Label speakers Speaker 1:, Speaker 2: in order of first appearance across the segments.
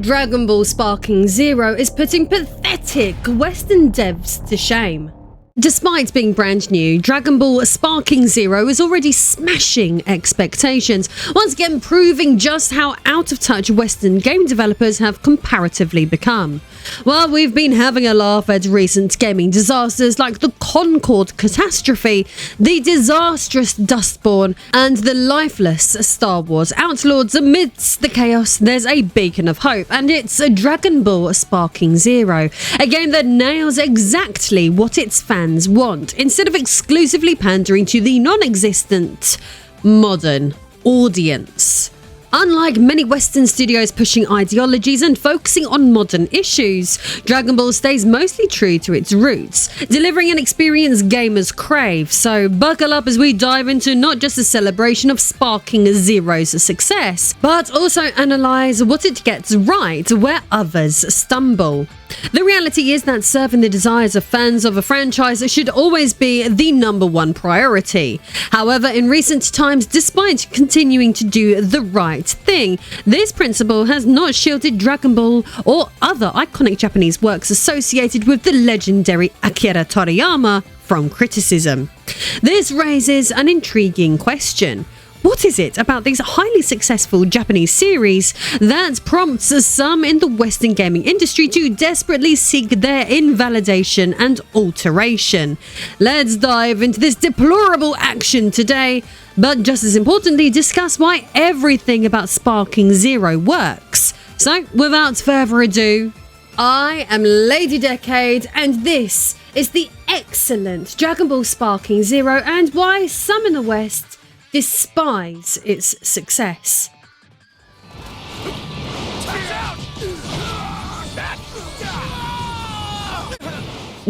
Speaker 1: Dragon Ball Sparking Zero is putting pathetic Western devs to shame. Despite being brand new, Dragon Ball Sparking Zero is already smashing expectations, once again proving just how out of touch Western game developers have comparatively become. While we've been having a laugh at recent gaming disasters like the Concorde catastrophe, the disastrous Dustborn, and the lifeless Star Wars Outlaws, amidst the chaos there's a beacon of hope, and it's a Dragon Ball Sparking Zero, a game that nails exactly what its fans want, instead of exclusively pandering to the non-existent modern audience. Unlike many Western studios pushing ideologies and focusing on modern issues, Dragon Ball stays mostly true to its roots, delivering an experience gamers crave. So buckle up as we dive into not just a celebration of Sparking Zero's success, but also analyze what it gets right where others stumble. The reality is that serving the desires of fans of a franchise should always be the #1 priority. However, in recent times, despite continuing to do the right thing, this principle has not shielded Dragon Ball or other iconic Japanese works associated with the legendary Akira Toriyama from criticism. This raises an intriguing question. What is it about these highly successful Japanese series that prompts some in the Western gaming industry to desperately seek their invalidation and alteration? Let's dive into this deplorable action today, but just as importantly, discuss why everything about Sparking Zero works. So, without further ado, I am Lady Decade, and this is the excellent Dragon Ball Sparking Zero and why some in the West despise its success.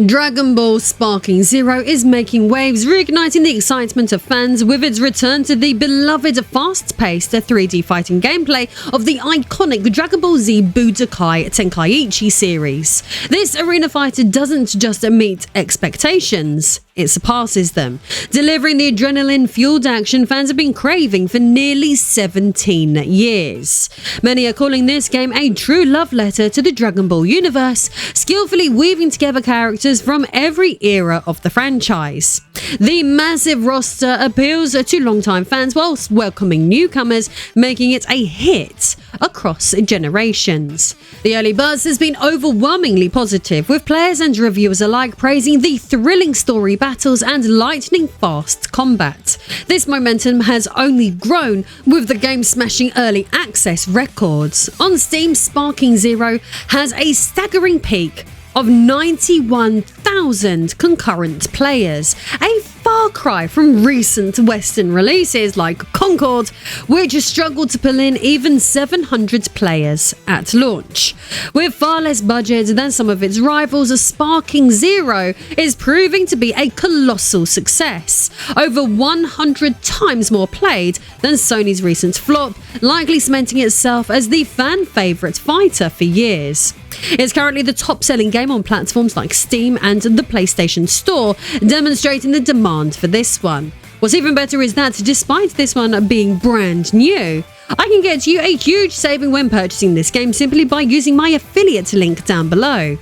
Speaker 1: Dragon Ball Sparking Zero is making waves, reigniting the excitement of fans with its return to the beloved fast-paced 3D fighting gameplay of the iconic Dragon Ball Z Budokai Tenkaichi series. This arena fighter doesn't just meet expectations, it surpasses them, delivering the adrenaline-fueled action fans have been craving for nearly 17 years. Many are calling this game a true love letter to the Dragon Ball universe, skillfully weaving together characters from every era of the franchise. The massive roster appeals to longtime fans whilst welcoming newcomers, making it a hit across generations. The early buzz has been overwhelmingly positive, with players and reviewers alike praising the thrilling story battles and lightning-fast combat. This momentum has only grown, with the game smashing early access records. On Steam, Sparking Zero has a staggering peak of 91,000 concurrent players, a far cry from recent Western releases like Concorde, which struggled to pull in even 700 players at launch. With far less budget than some of its rivals, Sparking Zero is proving to be a colossal success, over 100 times more played than Sony's recent flop, likely cementing itself as the fan favourite fighter for years. It's currently the top-selling game on platforms like Steam and the PlayStation Store, demonstrating the demand for this one. What's even better is that despite this one being brand new, I can get you a huge saving when purchasing this game simply by using my affiliate link down below.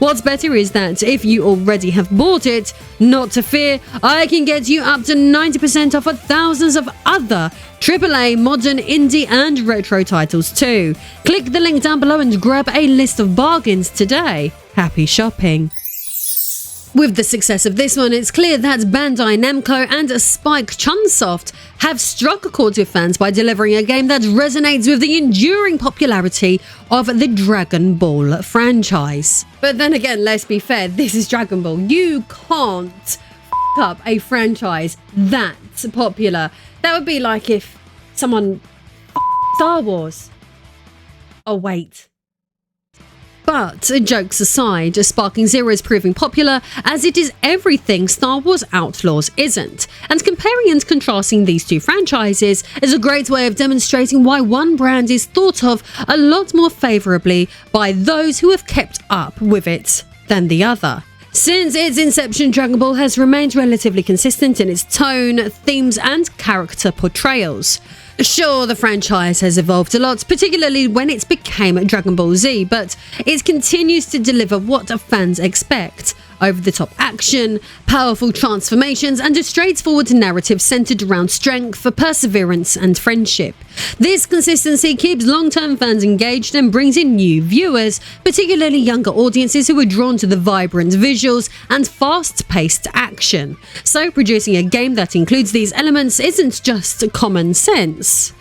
Speaker 1: What's better is that if you already have bought it, not to fear, I can get you up to 90% off of thousands of other AAA, modern, indie and retro titles too. Click the link down below and grab a list of bargains today. Happy shopping. With the success of this one, it's clear that Bandai Namco and Spike Chunsoft have struck a chord with fans by delivering a game that resonates with the enduring popularity of the Dragon Ball franchise. But then again, let's be fair, this is Dragon Ball. You can't f*** up a franchise that popular. That would be like if someone Star Wars. Oh wait. But jokes aside, Sparking Zero is proving popular as it is everything Star Wars Outlaws isn't, and comparing and contrasting these two franchises is a great way of demonstrating why one brand is thought of a lot more favourably by those who have kept up with it than the other. Since its inception, Dragon Ball has remained relatively consistent in its tone, themes and character portrayals. Sure, the franchise has evolved a lot, particularly when it became Dragon Ball Z, but it continues to deliver what fans expect. Over-the-top action, powerful transformations, and a straightforward narrative centered around strength, perseverance, and friendship. This consistency keeps long-term fans engaged and brings in new viewers, particularly younger audiences who are drawn to the vibrant visuals and fast-paced action. So producing a game that includes these elements isn't just common sense.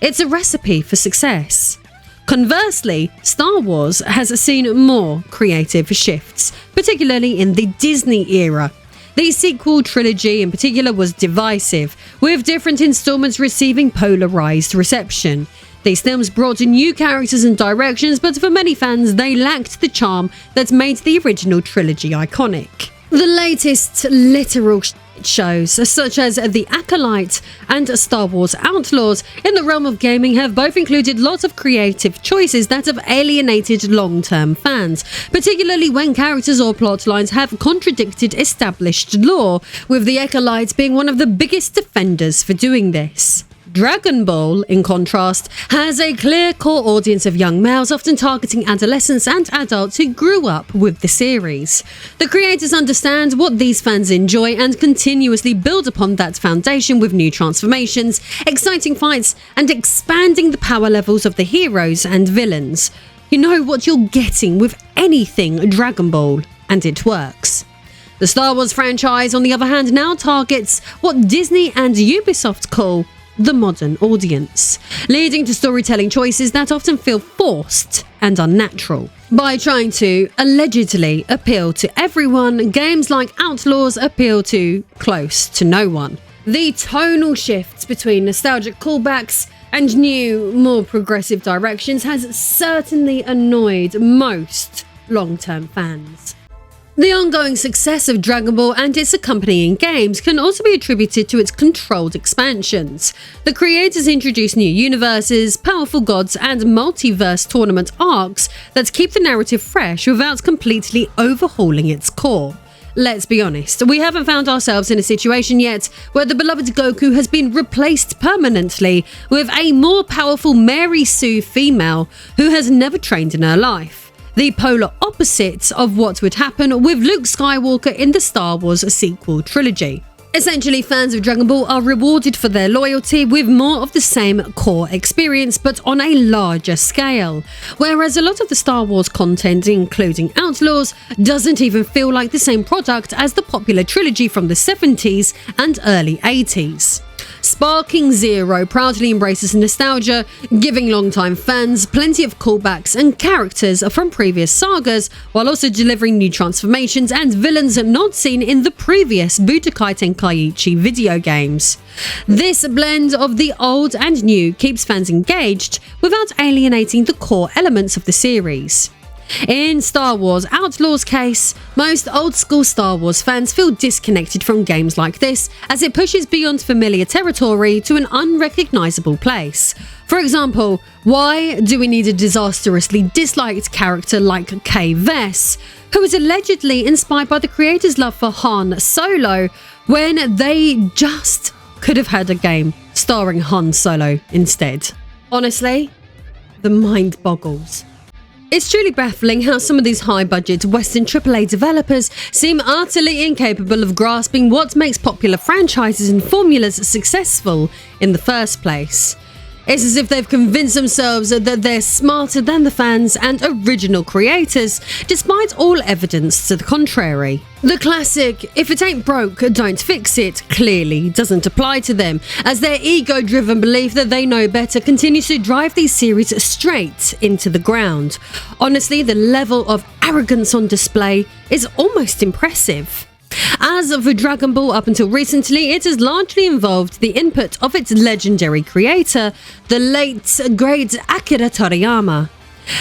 Speaker 1: It's a recipe for success. Conversely, Star Wars has seen more creative shifts, particularly in the Disney era. The sequel trilogy in particular was divisive, with different installments receiving polarized reception. These films brought new characters and directions, but for many fans they lacked the charm that made the original trilogy iconic. The latest literal shows, such as The Acolyte and Star Wars Outlaws, in the realm of gaming have both included lots of creative choices that have alienated long-term fans, particularly when characters or plot lines have contradicted established lore, with The Acolyte being one of the biggest defenders for doing this. Dragon Ball, in contrast, has a clear core audience of young males, often targeting adolescents and adults who grew up with the series. The creators understand what these fans enjoy and continuously build upon that foundation with new transformations, exciting fights, and expanding the power levels of the heroes and villains. You know what you're getting with anything Dragon Ball, and it works. The Star Wars franchise, on the other hand, now targets what Disney and Ubisoft call the modern audience, leading to storytelling choices that often feel forced and unnatural. By trying to allegedly appeal to everyone, games like Outlaws appeal to close to no one. The tonal shifts between nostalgic callbacks and new, more progressive directions has certainly annoyed most long-term fans. The ongoing success of Dragon Ball and its accompanying games can also be attributed to its controlled expansions. The creators introduce new universes, powerful gods, and multiverse tournament arcs that keep the narrative fresh without completely overhauling its core. Let's be honest, we haven't found ourselves in a situation yet where the beloved Goku has been replaced permanently with a more powerful Mary Sue female who has never trained in her life. The polar opposite of what would happen with Luke Skywalker in the Star Wars sequel trilogy. Essentially, fans of Dragon Ball are rewarded for their loyalty with more of the same core experience, but on a larger scale. Whereas a lot of the Star Wars content, including Outlaws, doesn't even feel like the same product as the popular trilogy from the 70s and early 80s. Sparking Zero proudly embraces nostalgia, giving longtime fans plenty of callbacks and characters from previous sagas, while also delivering new transformations and villains not seen in the previous Budokai Tenkaichi video games. This blend of the old and new keeps fans engaged without alienating the core elements of the series. In Star Wars Outlaws' case, most old-school Star Wars fans feel disconnected from games like this, as it pushes beyond familiar territory to an unrecognisable place. For example, why do we need a disastrously disliked character like Kay Vess, who is allegedly inspired by the creators' love for Han Solo, when they just could have had a game starring Han Solo instead? Honestly, the mind boggles. It's truly baffling how some of these high-budget Western AAA developers seem utterly incapable of grasping what makes popular franchises and formulas successful in the first place. It's as if they've convinced themselves that they're smarter than the fans and original creators, despite all evidence to the contrary. The classic, if it ain't broke, don't fix it, clearly doesn't apply to them, as their ego-driven belief that they know better continues to drive these series straight into the ground. Honestly, the level of arrogance on display is almost impressive. As for Dragon Ball, up until recently, it has largely involved the input of its legendary creator, the late, great Akira Toriyama.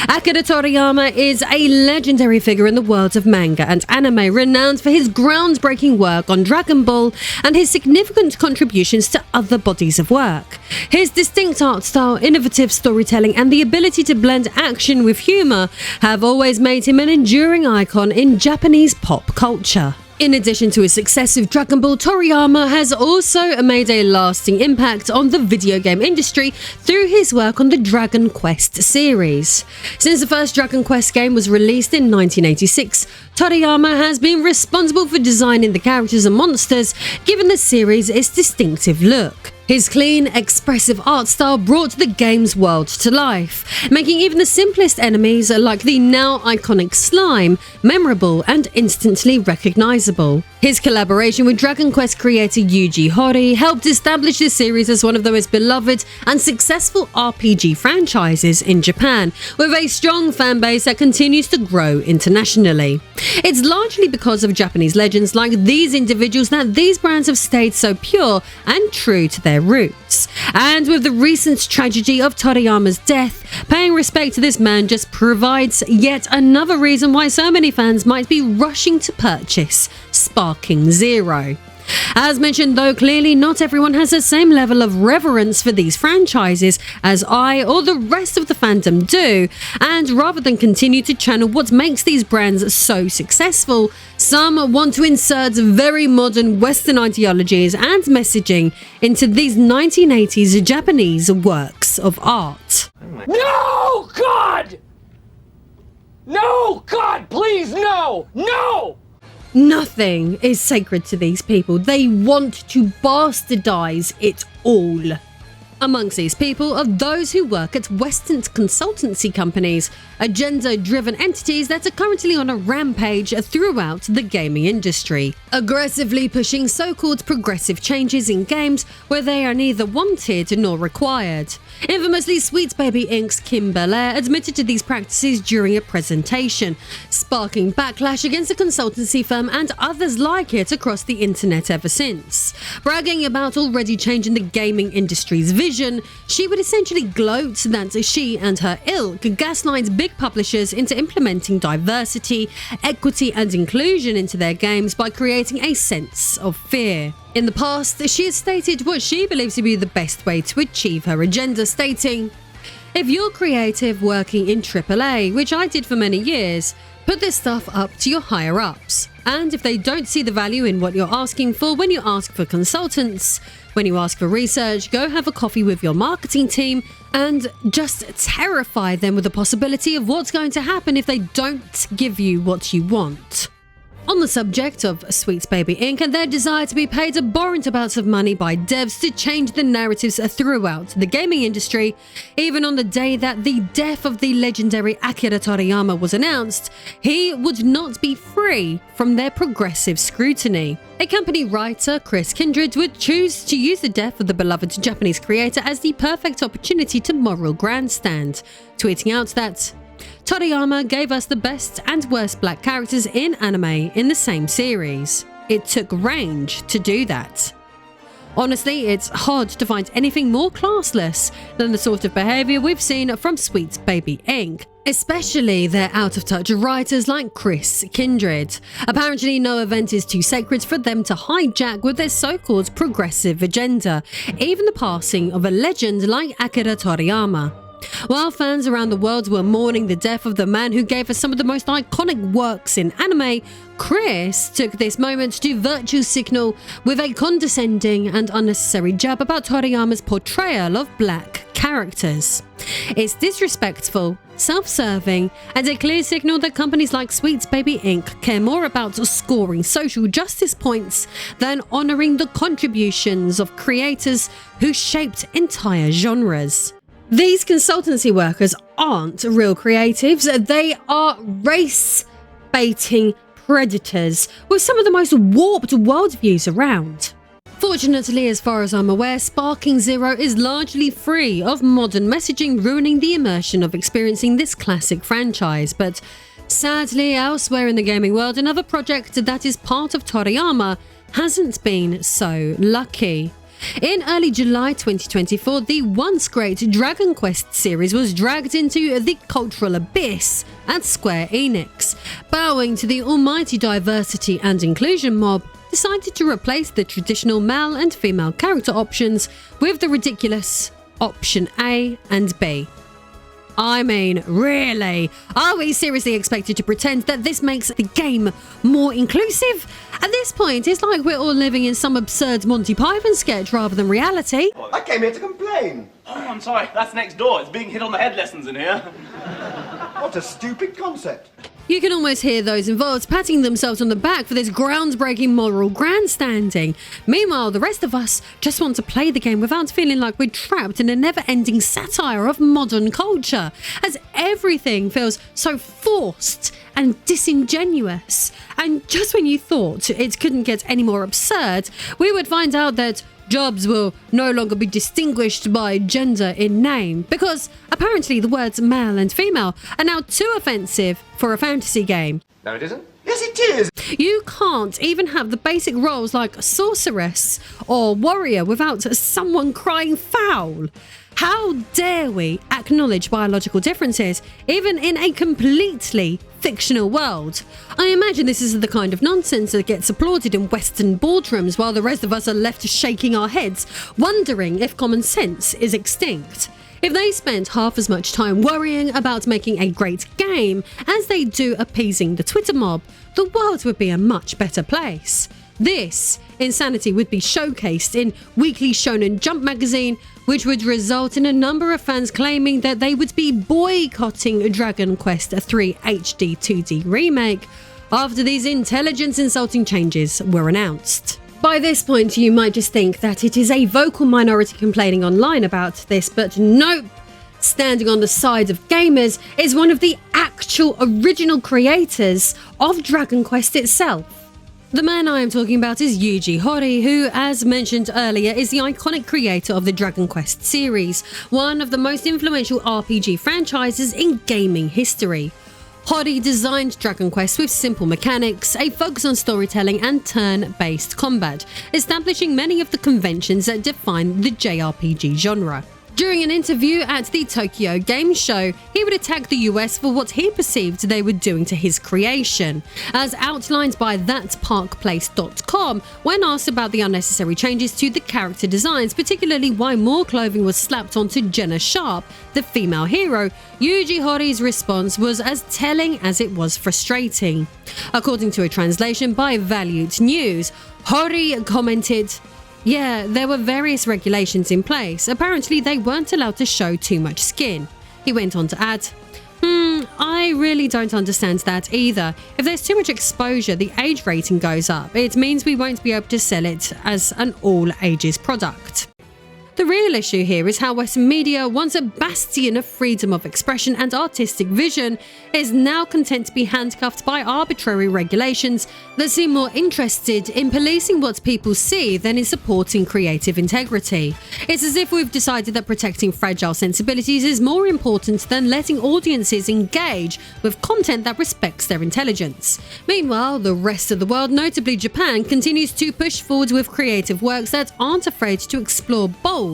Speaker 1: Akira Toriyama is a legendary figure in the world of manga and anime, renowned for his groundbreaking work on Dragon Ball and his significant contributions to other bodies of work. His distinct art style, innovative storytelling, and the ability to blend action with humour have always made him an enduring icon in Japanese pop culture. In addition to his success with Dragon Ball, Toriyama has also made a lasting impact on the video game industry through his work on the Dragon Quest series. Since the first Dragon Quest game was released in 1986, Toriyama has been responsible for designing the characters and monsters, giving the series its distinctive look. His clean, expressive art style brought the game's world to life, making even the simplest enemies, like the now iconic slime, memorable and instantly recognizable. His collaboration with Dragon Quest creator Yuji Horii helped establish this series as one of the most beloved and successful RPG franchises in Japan, with a strong fanbase that continues to grow internationally. It's largely because of Japanese legends like these individuals that these brands have stayed so pure and true to their roots. And with the recent tragedy of Toriyama's death, paying respect to this man just provides yet another reason why so many fans might be rushing to purchase Sparking Zero. As mentioned though, clearly not everyone has the same level of reverence for these franchises as I or the rest of the fandom do, and rather than continue to channel what makes these brands so successful, some want to insert very modern Western ideologies and messaging into these 1980s Japanese works of art.
Speaker 2: No, God! No, God, please, no! No!
Speaker 1: Nothing is sacred to these people. They want to bastardize it all. Amongst these people are those who work at Western consultancy companies, agenda-driven entities that are currently on a rampage throughout the gaming industry, aggressively pushing so-called progressive changes in games where they are neither wanted nor required. Infamously, Sweet Baby Inc.'s Kim Belair admitted to these practices during a presentation, sparking backlash against the consultancy firm and others like it across the internet ever since. Bragging about already changing the gaming industry's vision, she would essentially gloat that she and her ilk gaslight big publishers into implementing diversity, equity and inclusion into their games by creating a sense of fear. In the past, she has stated what she believes to be the best way to achieve her agenda, stating, "If you're creative working in AAA, which I did for many years, put this stuff up to your higher ups. And if they don't see the value in what you're asking for when you ask for consultants, when you ask for research, go have a coffee with your marketing team and just terrify them with the possibility of what's going to happen if they don't give you what you want." On the subject of Sweet Baby Inc. and their desire to be paid abhorrent amounts of money by devs to change the narratives throughout the gaming industry, even on the day that the death of the legendary Akira Toriyama was announced, he would not be free from their progressive scrutiny. A company writer, Chris Kindred, would choose to use the death of the beloved Japanese creator as the perfect opportunity to moral grandstand, tweeting out that Toriyama gave us the best and worst black characters in anime in the same series. It took range to do that. Honestly, it's hard to find anything more classless than the sort of behaviour we've seen from Sweet Baby Inc., especially their out-of-touch writers like Chris Kindred. Apparently, no event is too sacred for them to hijack with their so-called progressive agenda, even the passing of a legend like Akira Toriyama. While fans around the world were mourning the death of the man who gave us some of the most iconic works in anime, Chris took this moment to virtue signal with a condescending and unnecessary jab about Toriyama's portrayal of black characters. It's disrespectful, self-serving, and a clear signal that companies like Sweet Baby Inc. care more about scoring social justice points than honouring the contributions of creators who shaped entire genres. These consultancy workers aren't real creatives, they are race-baiting predators with some of the most warped worldviews around. Fortunately, as far as I'm aware, Sparking Zero is largely free of modern messaging ruining the immersion of experiencing this classic franchise, but sadly, elsewhere in the gaming world, another project that is part of Toriyama hasn't been so lucky. In early July 2024, the once great Dragon Quest series was dragged into the cultural abyss at Square Enix. Bowing to the almighty diversity and inclusion mob, decided to replace the traditional male and female character options with the ridiculous Option A and B. I mean, really? Are we seriously expected to pretend that this makes the game more inclusive? At this point, it's like we're all living in some absurd Monty Python sketch rather than reality.
Speaker 3: I came here to complain.
Speaker 4: Oh, I'm sorry. That's next door. It's being hit on the head lessons in here.
Speaker 3: What a stupid concept.
Speaker 1: You can almost hear those involved patting themselves on the back for this groundbreaking moral grandstanding. Meanwhile, the rest of us just want to play the game without feeling like we're trapped in a never-ending satire of modern culture, as everything feels so forced and disingenuous. And just when you thought it couldn't get any more absurd, we would find out that jobs will no longer be distinguished by gender in name, because apparently the words male and female are now too offensive for a fantasy game.
Speaker 3: No, it isn't. Yes, it is.
Speaker 1: You can't even have the basic roles like sorceress or warrior without someone crying foul. How dare we acknowledge biological differences, even in a completely fictional world? I imagine this is the kind of nonsense that gets applauded in Western boardrooms while the rest of us are left shaking our heads, wondering if common sense is extinct. If they spent half as much time worrying about making a great game as they do appeasing the Twitter mob, the world would be a much better place. This insanity would be showcased in Weekly Shonen Jump magazine, which would result in a number of fans claiming that they would be boycotting Dragon Quest III HD 2D remake after these intelligence-insulting changes were announced. By this point, you might just think that it is a vocal minority complaining online about this, but nope. Standing on the side of gamers is one of the actual original creators of Dragon Quest itself. The man I am talking about is Yuji Horii, who, as mentioned earlier, is the iconic creator of the Dragon Quest series, one of the most influential RPG franchises in gaming history. Horii designed Dragon Quest with simple mechanics, a focus on storytelling and turn-based combat, establishing many of the conventions that define the JRPG genre. During an interview at the Tokyo Game Show, he would attack the US for what he perceived they were doing to his creation. As outlined by thatparkplace.com, when asked about the unnecessary changes to the character designs, particularly why more clothing was slapped onto Jenna Sharp, the female hero, Yuji Horii's response was as telling as it was frustrating. According to a translation by Valued News, Horii commented, "Yeah, there were various regulations in place. Apparently they weren't allowed to show too much skin." He went on to add, I really don't understand that either. If there's too much exposure, the age rating goes up. It means we won't be able to sell it as an all-ages product. The real issue here is how Western media, once a bastion of freedom of expression and artistic vision, is now content to be handcuffed by arbitrary regulations that seem more interested in policing what people see than in supporting creative integrity. It's as if we've decided that protecting fragile sensibilities is more important than letting audiences engage with content that respects their intelligence. Meanwhile, the rest of the world, notably Japan, continues to push forward with creative works that aren't afraid to explore bold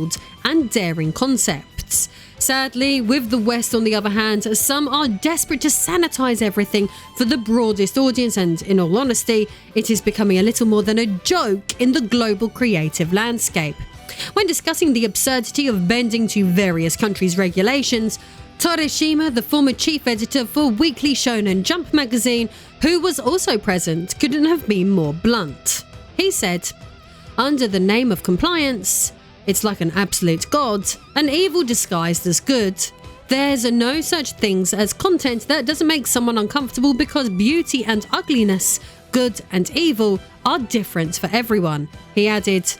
Speaker 1: and daring concepts. Sadly, with the West on the other hand, some are desperate to sanitize everything for the broadest audience, and in all honesty, it is becoming a little more than a joke in the global creative landscape. When discussing the absurdity of bending to various countries' regulations, Torishima, the former chief editor for Weekly Shonen Jump magazine, who was also present, couldn't have been more blunt. He said, "Under the name of compliance, it's like an absolute god, an evil disguised as good. There's no such things as content that doesn't make someone uncomfortable because beauty and ugliness, good and evil, are different for everyone." He added,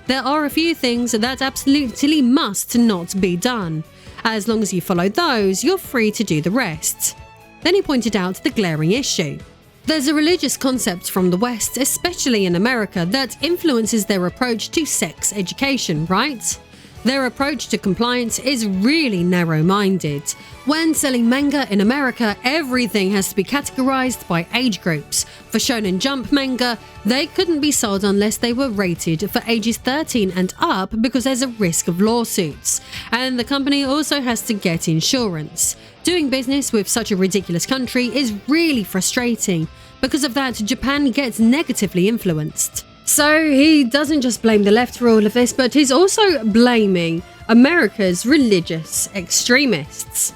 Speaker 1: "There are a few things that absolutely must not be done. As long as you follow those, you're free to do the rest." Then he pointed out the glaring issue. There's a religious concept from the West, especially in America, that influences their approach to sex education, right? Their approach to compliance is really narrow-minded. When selling manga in America, everything has to be categorized by age groups. For Shonen Jump manga, they couldn't be sold unless they were rated for ages 13 and up because there's a risk of lawsuits. And the company also has to get insurance. Doing business with such a ridiculous country is really frustrating. Because of that, Japan gets negatively influenced. So he doesn't just blame the left for all of this, but he's also blaming America's religious extremists.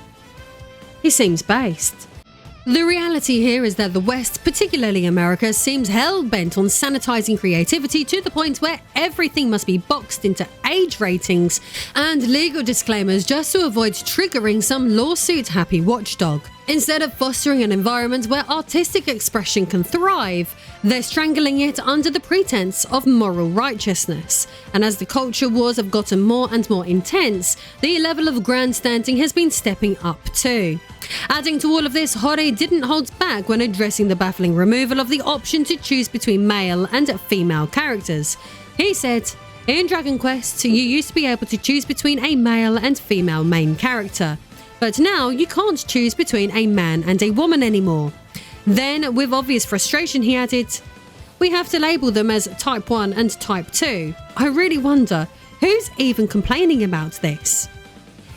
Speaker 1: he seems based. The reality here is that the West, particularly America, seems hell-bent on sanitizing creativity to the point where everything must be boxed into age ratings and legal disclaimers just to avoid triggering some lawsuit-happy watchdog. Instead of fostering an environment where artistic expression can thrive, they're strangling it under the pretense of moral righteousness. And as the culture wars have gotten more and more intense, the level of grandstanding has been stepping up too. Adding to all of this, Hori didn't hold back when addressing the baffling removal of the option to choose between male and female characters. He said, "In Dragon Quest, you used to be able to choose between a male and female main character. But now you can't choose between a man and a woman anymore." Then, with obvious frustration, he added, "We have to label them as Type 1 and Type 2. I really wonder, who's even complaining about this?"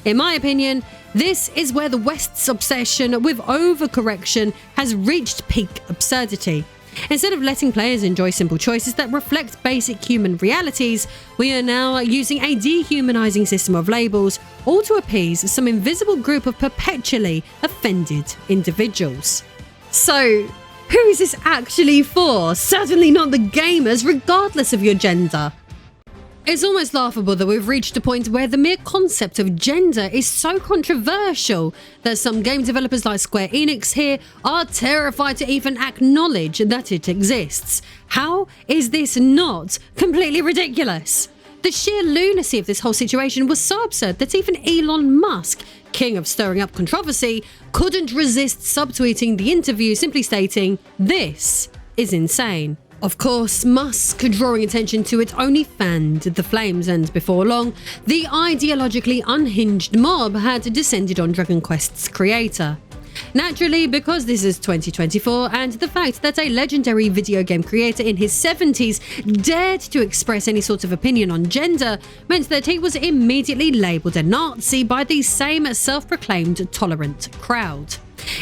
Speaker 1: In my opinion, this is where the West's obsession with overcorrection has reached peak absurdity. Instead of letting players enjoy simple choices that reflect basic human realities, we are now using a dehumanizing system of labels, all to appease some invisible group of perpetually offended individuals. So, who is this actually for? Certainly not the gamers, regardless of your gender. It's almost laughable that we've reached a point where the mere concept of gender is so controversial that some game developers like Square Enix here are terrified to even acknowledge that it exists. How is this not completely ridiculous? The sheer lunacy of this whole situation was so absurd that even Elon Musk, king of stirring up controversy, couldn't resist subtweeting the interview, simply stating, "This is insane." Of course, Musk drawing attention to it only fanned the flames, and before long, the ideologically unhinged mob had descended on Dragon Quest's creator. Naturally, because this is 2024 and the fact that a legendary video game creator in his 70s dared to express any sort of opinion on gender meant that he was immediately labelled a Nazi by the same self-proclaimed tolerant crowd.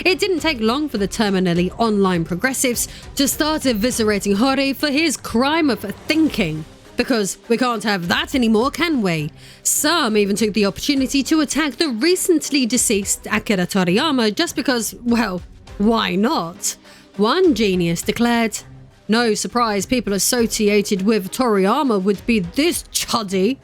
Speaker 1: It didn't take long for the terminally online progressives to start eviscerating Hori for his crime of thinking. Because we can't have that anymore, can we? Some even took the opportunity to attack the recently deceased Akira Toriyama just because, well, why not? One genius declared, "No surprise people associated with Toriyama would be this chuddy,"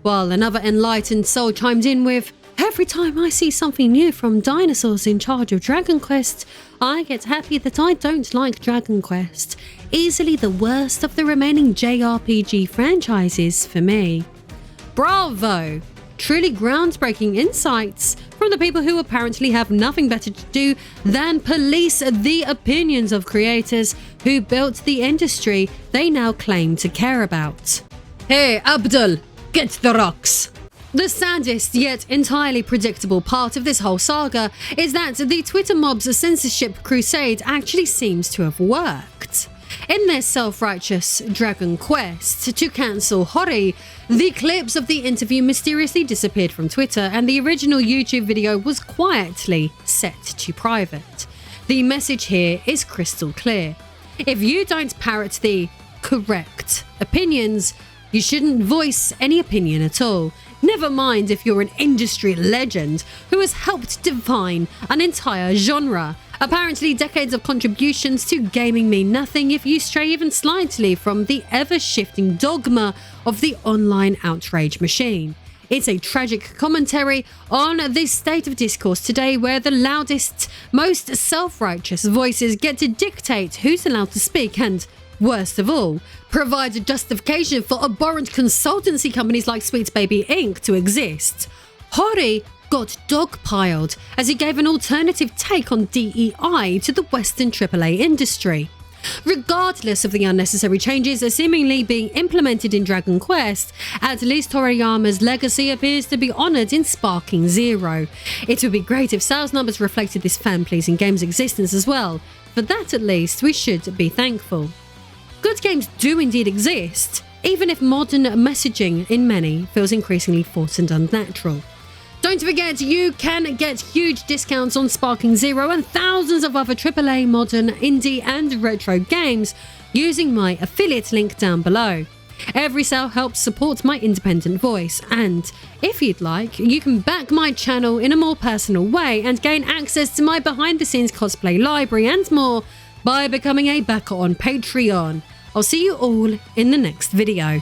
Speaker 1: while another enlightened soul chimed in with, "Every time I see something new from dinosaurs in charge of Dragon Quest, I get happy that I don't like Dragon Quest. Easily the worst of the remaining JRPG franchises for me." Bravo! Truly groundbreaking insights from the people who apparently have nothing better to do than police the opinions of creators who built the industry they now claim to care about. Hey, Abdul, get the rocks! The saddest yet entirely predictable part of this whole saga is that the Twitter mob's censorship crusade actually seems to have worked. In their self-righteous Dragon Quest to cancel Hori, the clips of the interview mysteriously disappeared from Twitter and the original YouTube video was quietly set to private. The message here is crystal clear. If you don't parrot the correct opinions, you shouldn't voice any opinion at all. Never mind if you're an industry legend who has helped define an entire genre. Apparently, decades of contributions to gaming mean nothing if you stray even slightly from the ever-shifting dogma of the online outrage machine. It's a tragic commentary on the state of discourse today where the loudest, most self-righteous voices get to dictate who's allowed to speak and, worst of all, provide a justification for abhorrent consultancy companies like Sweet Baby Inc. to exist. Hori got dogpiled as he gave an alternative take on DEI to the Western AAA industry. Regardless of the unnecessary changes seemingly being implemented in Dragon Quest, at least Toriyama's legacy appears to be honoured in Sparking Zero. It would be great if sales numbers reflected this fan-pleasing game's existence as well. For that at least, we should be thankful. Good games do indeed exist, even if modern messaging in many feels increasingly forced and unnatural. Don't forget, you can get huge discounts on Sparking Zero and thousands of other AAA, modern, indie and retro games using my affiliate link down below. Every sale helps support my independent voice, and if you'd like, you can back my channel in a more personal way and gain access to my behind the scenes cosplay library and more by becoming a backer on Patreon. I'll see you all in the next video.